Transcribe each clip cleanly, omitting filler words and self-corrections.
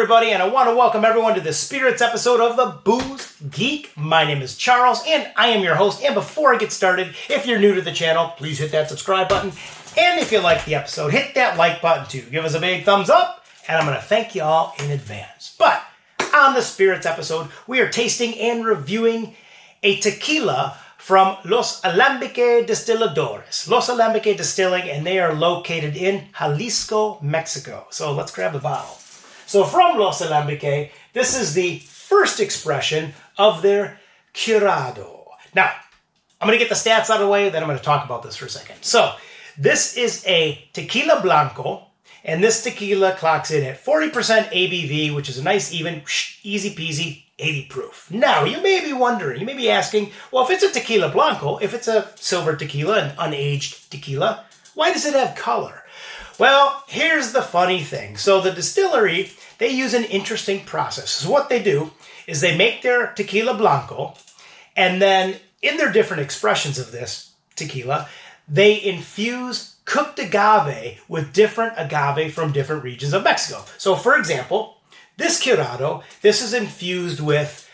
everybody, and I want to welcome everyone to the Spirits episode of the Booze Geek. My name is Charles, and I am your host. And before I get started, if you're new to the channel, please hit that subscribe button. And if you like the episode, hit that like button too. Give us a big thumbs up, and I'm going to thank you all in advance. But on the Spirits episode, we are tasting and reviewing a tequila from LOS ALAMBIQUES DESTILADORES. LOS ALAMBIQUES Distilling, and they are located in Jalisco, Mexico. So let's grab the bottle. So from LOS ALAMBIQUES, this is the first expression of their curado. Now, I'm going to get the stats out of the way, then I'm going to talk about this for a second. So this is a tequila blanco, and this tequila clocks in at 40% ABV, which is a nice, even, easy peasy 80 proof. Now, you may be wondering, you may be asking, well, if it's a tequila blanco, if it's a silver tequila, an unaged tequila, why does it have color? Well, here's the funny thing. So the distillery, they use an interesting process. So what they do is they make their tequila blanco, and then in their different expressions of this tequila, they infuse cooked agave with different agave from different regions of Mexico. So for example, this curado, this is infused with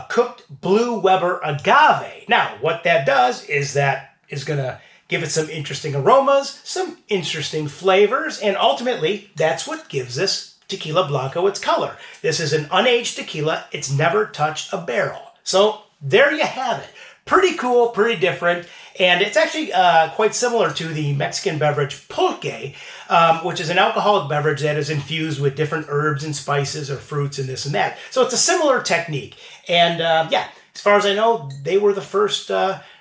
cooked blue Weber agave. Now, what that does is that is going to give it some interesting aromas, some interesting flavors, and ultimately, that's what gives this tequila blanco its color. This is an unaged tequila. It's never touched a barrel. So there you have it. Pretty cool, pretty different, and it's actually quite similar to the Mexican beverage pulque, which is an alcoholic beverage that is infused with different herbs and spices or fruits and this and that. So it's a similar technique. And yeah, as far as I know, they were the first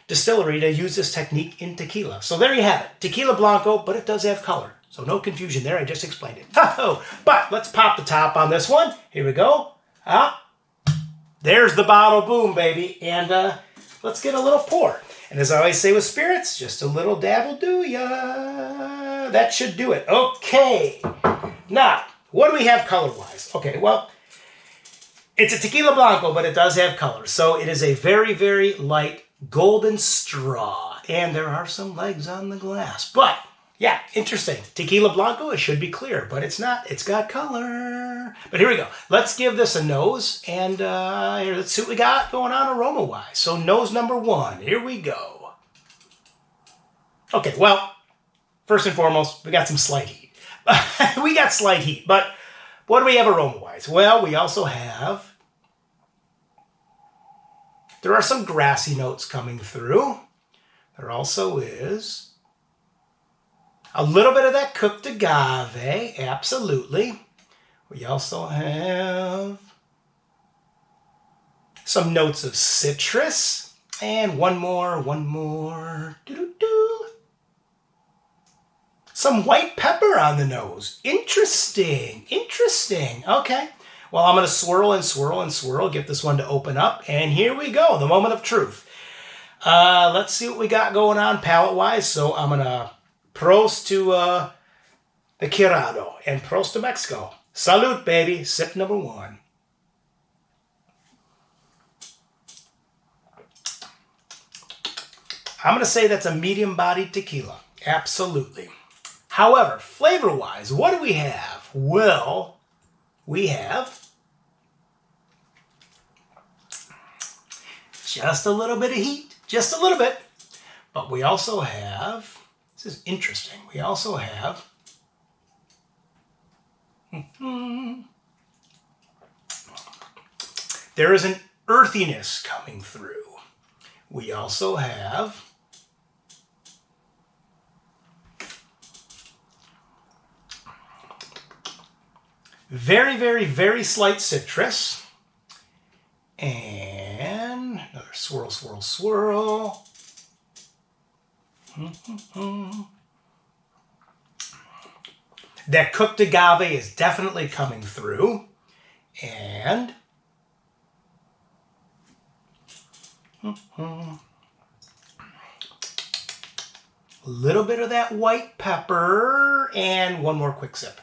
distillery to use this technique in tequila. So there you have it. Tequila blanco, but it does have color. So no confusion there. I just explained it. But let's pop the top on this one. Here we go. There's the bottle. Boom, baby. And let's get a little pour. And as I always say with spirits, just a little dab will do ya. That should do it. Okay. Now, what do we have color-wise? Okay, well, it's a tequila blanco, but it does have color. So it is a very, very light golden straw. And there are some legs on the glass. But, yeah, interesting. Tequila blanco, it should be clear, but it's not. It's got color. But here we go. Let's give this a nose, and here, let's see what we got going on aroma-wise. So nose number one. Here we go. Okay, well, first and foremost, we got some slight heat. We got slight heat, but what do we have aroma-wise? Well, we also have, there are some grassy notes coming through. There also is a little bit of that cooked agave, absolutely. We also have some notes of citrus, and one more. Doo-doo-doo. Some white pepper on the nose. Interesting. Okay. Well, I'm going to swirl and swirl and swirl, get this one to open up, and here we go, the moment of truth. Let's see what we got going on palate-wise. So I'm going to PROST to the curado, and PROST to Mexico. Salud, baby. Sip number one. I'm going to say that's a medium-bodied tequila. Absolutely. However, flavor-wise, what do we have? Well, we have just a little bit of heat. Just a little bit. But we also have, this is interesting, we also have there is an earthiness coming through. We also have very, very, very slight citrus. And another swirl, swirl, swirl. That cooked agave is definitely coming through. And a little bit of that white pepper, and one more quick sip.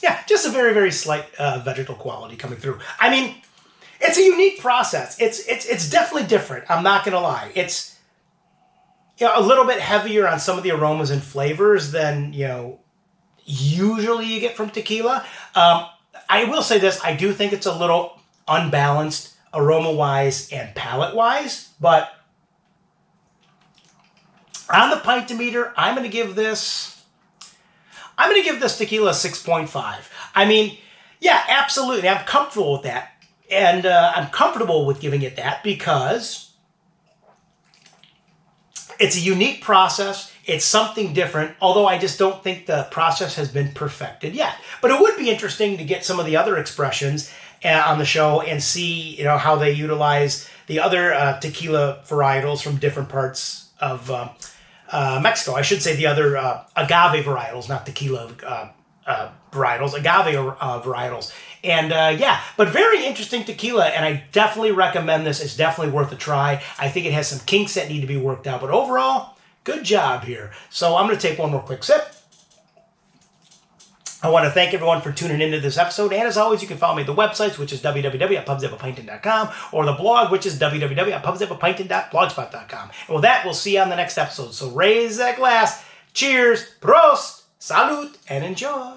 Yeah, just a very, very slight vegetal quality coming through. I mean, it's a unique process. It's definitely different. I'm not going to lie. It's a little bit heavier on some of the aromas and flavors than, usually you get from tequila. I will say this, I do think it's a little unbalanced aroma-wise and palate-wise, but on the pint-o-meter, I'm going to give this tequila a 6.5. I mean, yeah, absolutely. I'm comfortable with that. And I'm comfortable with giving it that because it's a unique process. It's something different, although I just don't think the process has been perfected yet. But it would be interesting to get some of the other expressions on the show and see, how they utilize the other tequila varietals from different parts of Mexico. I should say the other agave varietals, not tequila varietals, agave varietals. And but very interesting tequila, and I definitely recommend this. It's definitely worth a try. I think it has some kinks that need to be worked out, but overall, good job here. So I'm going to take one more quick sip. I want to thank everyone for tuning into this episode, and as always, you can follow me at the websites, which is www.pubsafapinton.com, or the blog, which is www.pubsafapinton.blogspot.com. And with that, we'll see you on the next episode. So raise that glass. Cheers, PROST, SALUD, and enjoy.